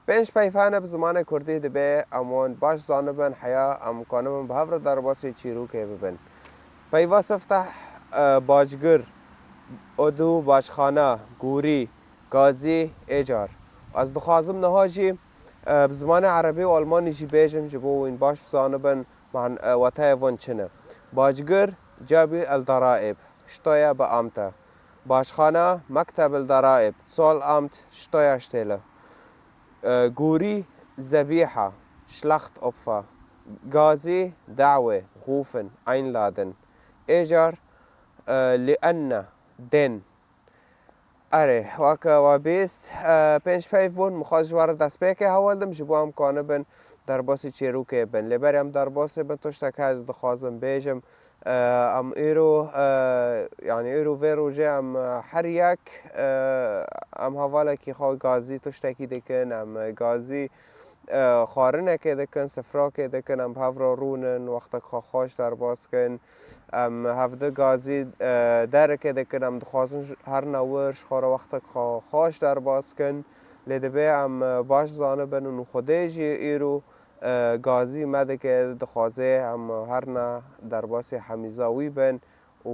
پنج پیفانه به زمان کردی دبه امان باش زانبن حیا امکانم به هفر در باسی چیروکه ببن پیوا سفتح باجگر ادو باشخانه گوری گازی ایجار از دخوازم نهاجی به زمان عربی و آلمانی جی بیجم جبو این باش زانبن من وطای وان چنه باجگر جابي الضرائب شتويا بأمته باشخانه مكتب الضرائب صول أمت شتويا شتيله جوري ذبيحة شلخت أبفا غازي دعوة غوفن einladen إيجار لأن دن اره واکا و بیست پنج پیف بون مخواست جوار دست پیکه هولدم جبو هم کانه بن در باسی چیروکه بن لبریم در باسی بن توشتک هز دخوازم بیجم ام ایرو يعني ایرو ویرو جه ام هر یک ام حواله کی خواه گازی توشتکی دکن ام گازی خارنه که دکن سفرا که دکن ام هفرا رونن وقت خواهش در باز کن ام هفته گازی در که دکن ام دخوازن هر نورش خاره وقت خواهش در باز کن لیدبه ام باش زانه بنون خوده جی ایرو گازی مده که دخوازه ام هر نه در باز حمیزاوی بن و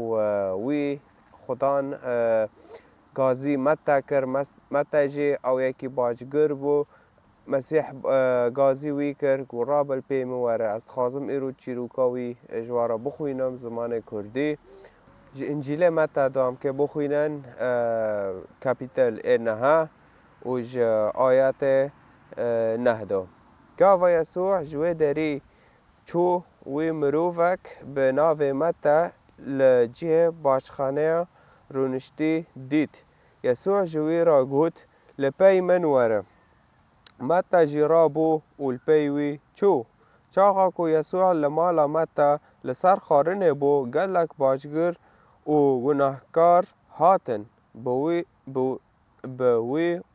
وی خدان گازی مته کر مته جی او یکی باجگر بو مسیح گازی وی کرد گرابل پی مواره از خازم ایرو چیروکاوی جوارا بخوینم زمان کردی انجیل متا دام که بخوینن کپیتل اینها و آیات نهدو گاوا یسوع جوی داری چو وی مروفک به ناو متا لجه باشخانه رونشتی دید یسوع جوی را گوت لپی منواره متى جرابو والبيوي چو چاقا کو يسوع لمالا متى لسر خارنه بو گلک باجگر و گناهکار هاتن بوی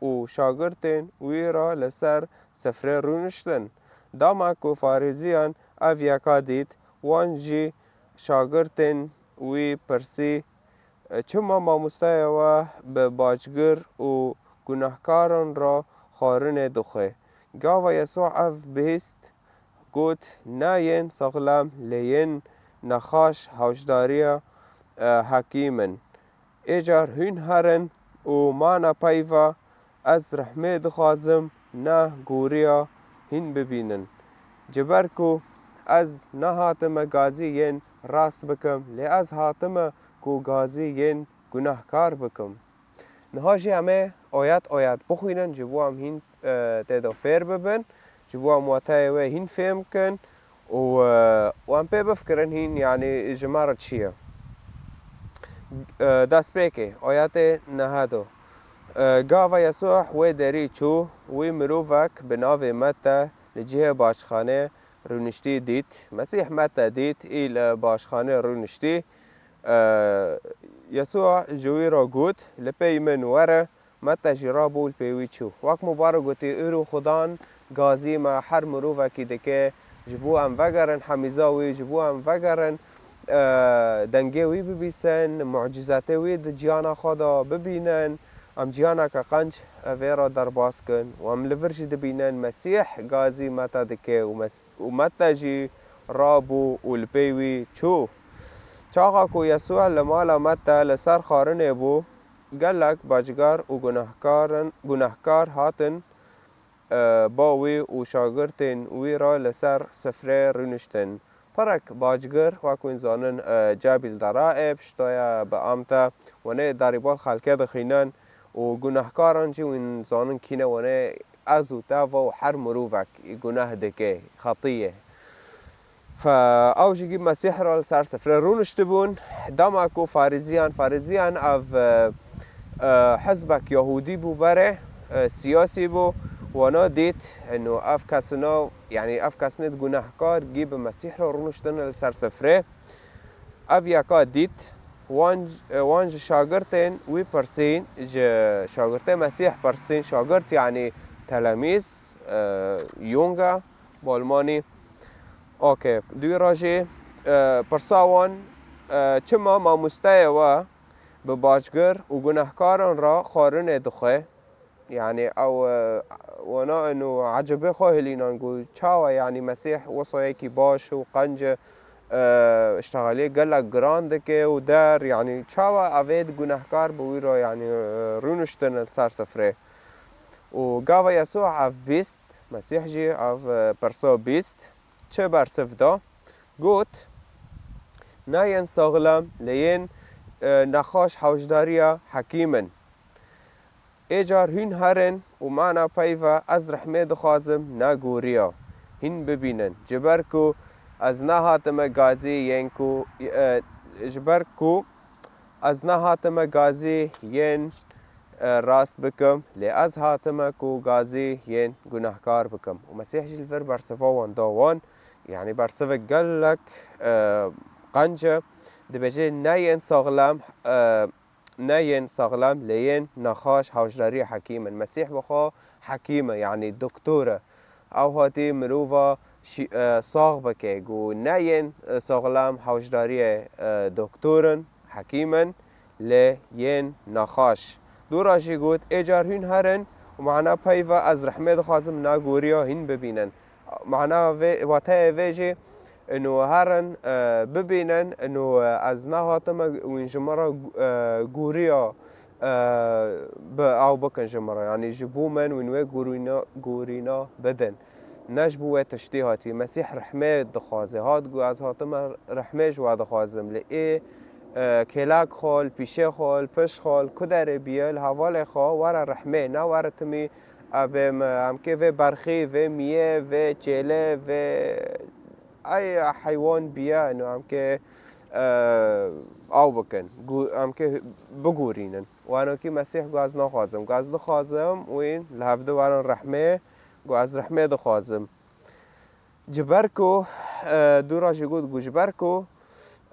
و شاگرتن وی را لسر سفره رونشتن داما کو فارزیان او یکا دید وانجی شاگرتن وی پرسی چما ماموستای و به باجگر و گناهکاران را خارن دخه گاوا یسوع اف بهست گوت ناین سغلام لین نخاش هوشداریا حکیمن ایجار هین هرن و مانا پیوا از رحمه دخوازم نه گوریا هین ببینن جبر کو از نه هاتم گازی ین راست بکم لی از هاتم کو گازی ین گناهکار بکم نهاجی همه آیات بخوینن جبو هم هین تیدا فیر ببن جبو هم واتای و هین فهم کن و هم پی بفکرن هین یعنی جمارت چیه دست پیکه آیات نهدو گاوا یسوع و داری چو وی مروفک به ناو متا لجه باشخانه رونشتی دید مسیح متا دید ایل باشخانه رونشتی يسوع جوي را گوت لپی من وره متى جرابو الپیوی چو وقت مبارک گوتی ایرو خدان گازی ما هر مروفه کی دکه جبو هم وگرن حمیزاوی جبو هم وگرن دنگوی ببیسن معجزاتوی د جیانا خدا ببینن ام جیانا که قنج ویرا در باز کن و ام لورجی دبینن مسیح گازی متى دکه و متى جی رابو الپیوی چو چاقا کو یسوع لمالا متى لسر خارنه بو گلک باجگر و گناهکار هاتن باوی و شاگرتن وی را لسر سفره رونشتن پرک باجگر و کو انزانن جابل درائب شتایا به امتا و نه داریبال خلکه دخینن و گناهکاران جی و انزانن کینه و نه ازو تاوا و هر مروفک گناه دکه خطیه فاوجي جيب مسيح را سر سفره رونش تبون داما کو فارزیان او حزبك يهودي بو بره سياسي بو وانا ديت انه اف كسنا يعني اف كسنت گناهكار جيب مسيح را رونشتن سر سفره اف يكا ديت وانج شاگرتين وي برسين شاگرتين مسيح برسين شاگرت يعني تلاميذ يونغا بالماني اوکی دوی راجی پرساوان چما ماموستای و به باجگر و گناهکاران را خارن دخه يعني او وانا انه عجبه خاهلين نقول چاوا يعني مسيح وصايكي باش وقنجه اشتغالي قال لك جراندك ودار يعني چاوا اوید گناهکار بوی را يعني رونشتن سر سفره وقاوا يسوع اف بيست مسيح جي اف برسو بيست چه برسف دا قوت ناين ساغلم لين نخاش حوجداريا حكيما ايجار هين هرن ومعنا بايفا از رحمه دخازم ناقوريا هين ببينن جبركو از نهاتم غازي ينكو جبركو از نهاتم غازي ين راست بكم لأز هاتم كو غازي ين گناهكار بكم ومسيح جلفر برسفوان داوان يعني برسفك قال لك قنجة دبجي ناين ساغلم ناين ساغلم لين نخاش حوجداري حكيما المسيح بخا حكيمة يعني دكتورة او هاتي مروفا صاغ بكي قو ناين ساغلم حوجداري دكتورا حكيما لين نخاش دوراشي قوت ايجار هين هرن ومعنا بايفا از رحمه خازم ناقوريا هين ببينن معنا واتها فيجي انه هرن ببينن انه از نهاتم وين جمرة قوريا او بكن جمرة يعني جبومن وين قورينا بدن نجبو تشتيهاتي مسيح رحمه دخازه هات قو از هاتم رحمه جو دخازم لئي کلاک خال پیشه خال پش خال کدر بیال حوال خال ورا رحمه نه ورا تمی ابم هم که و برخی و میه و چله و ای حیوان بیا نو هم که او بکن هم که بگورینن و انا که مسیح گاز نخوازم گاز نخوازم و این لحفظه ورا رحمه گاز رحمه دخوازم جبرکو دورا جگود جبرکو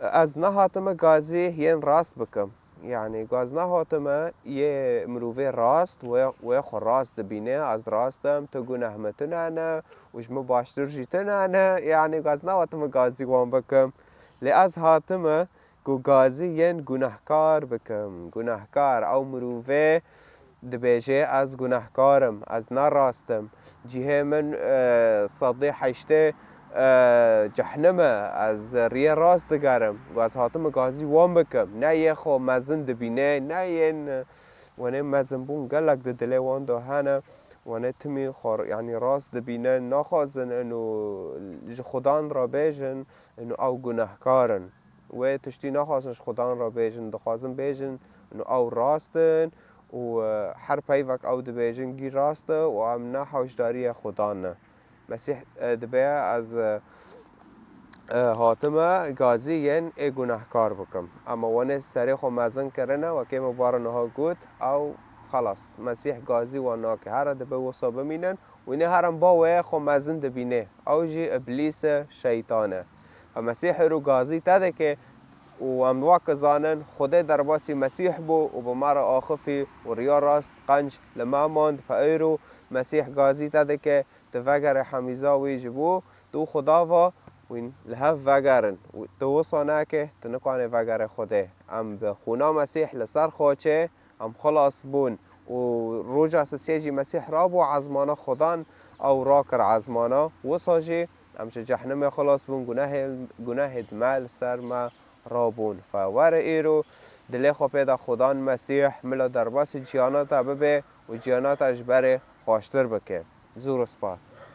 از نهاتم غازي ين راست بكم يعني غاز نهاتم يه مروفي راست و خو راست دبينه از راستم تو گناهمتن انا وش مباشر جيتن انا يعني غاز نهاتم غازي وان بكم لأز هاتم گو غازي ين گناهكار بكم گناهكار او مروفي دبيجي از گناهكارم از نراستم جيه من صدي حيشته جهنم از ریه راست دگرم و از هاتم غازی وان بکم نه یه خو مزن دبینه نه یه ونه مزن بون گلک دله وان دا هنه ونه تمی خور یعنی راست دبینه نخوازن انو خدان را بیجن انو او گناهکارن و تشتی نخوازنش خدان را بیجن دخوازن بیجن انو او راستن و هر پیوک او دبیجن گی راسته و هم نه حوشداری خدان نه مسيح دبيا از هاتما غازي ين اي گناهكار بكم اما وانا سري خو مزن کرنه و که مبارنها گوت او خلاص مسيح غازي وانا که هر دبه وصا بمینن و اینه هرم با و خو مزن دبینه او جي ابلیس شیطانه فمسيح رو غازي تده که و امواک زانن خدا در باسی مسیح بو و بمار آخفی و ریا راست قنج لما ماند فایرو مسیح غازی تده که تفجر حمیزا ویجبو تو خدا و وین لهف وگرن تو وصانه که تنقان وگر خوده ام به خونا مسیح لسر خوچه ام خلاص بون و روج اساسیجی مسیح رابو عزمانه خدان او راکر عزمانه وصاجی امش جهنم خلاص بون گناه دمال سر ما رابون فور ایرو دل خو پیدا خدان مسیح ملا در باس جیانات ببه و جیانات اجبر خواشتر بکه زور سپاس